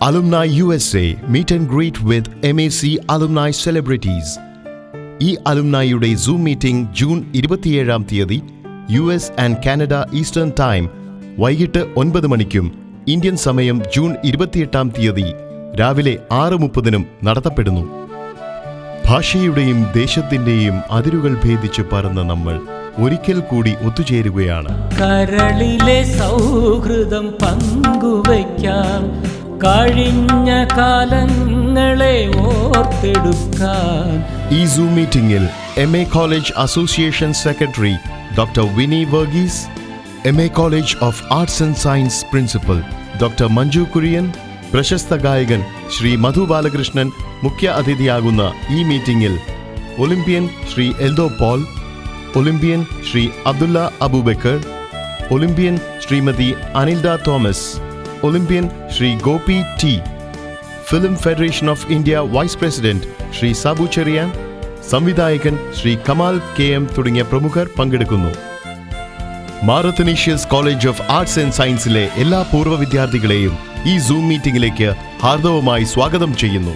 Alumni USA Meet and Greet with MAC Alumni Celebrities. ഈ അലുംനായിയുടെ zoom meeting June 27-ാം തീയതി US and Canada eastern time വൈകിട്ട് 9 മണിക്കും Indian സമയം June 28-ാം തീയതി രാവിലെ 6:30-നും നടത്തപ്പെടുന്നു. ഭാഷയുടെയും ദേശത്തിന്റെയും അതിരുകൾ ഭേദിച്ച് പറന്ന നമ്മൾ ഒരിക്കൽ കൂടി ഒത്തുചേരുകയാണ്. കരളിലെ സൗഹൃദം പങ്കുവയ്ക്കാൻ, കഴിഞ്ഞ കാലങ്ങളെ ഓർത്തെടുക്കാൻ. ഈ സൂം മീറ്റിംഗിൽ MA college association secretary doctor Vini Varghese, MA college of arts and science principal doctor Manju Kurian, പ്രശസ്ത ഗായകൻ ശ്രീ മധു ബാലകൃഷ്ണൻ മുഖ്യ അതിഥിയാകുന്ന ഈ മീറ്റിംഗിൽ Olympian Shri Eldho Paul, Olympian Shri Abdulla Aboobacker, Olympian Shrimati Anilda Thomas, Olympian Shri Gopi T, film federation of India vice president Shri Sabu Cherian, സംവിധായകൻ ശ്രീ കമാൽ KM തുടങ്ങിയ പ്രമുഖർ പങ്കെടുക്കുന്നു. Mar Athanasius college of arts and സയൻസിലെ എല്ലാ പൂർവ്വ വിദ്യാർത്ഥികളെയും ഈ സൂം മീറ്റിംഗിലേക്ക് ഹാർദവമായി സ്വാഗതം ചെയ്യുന്നു.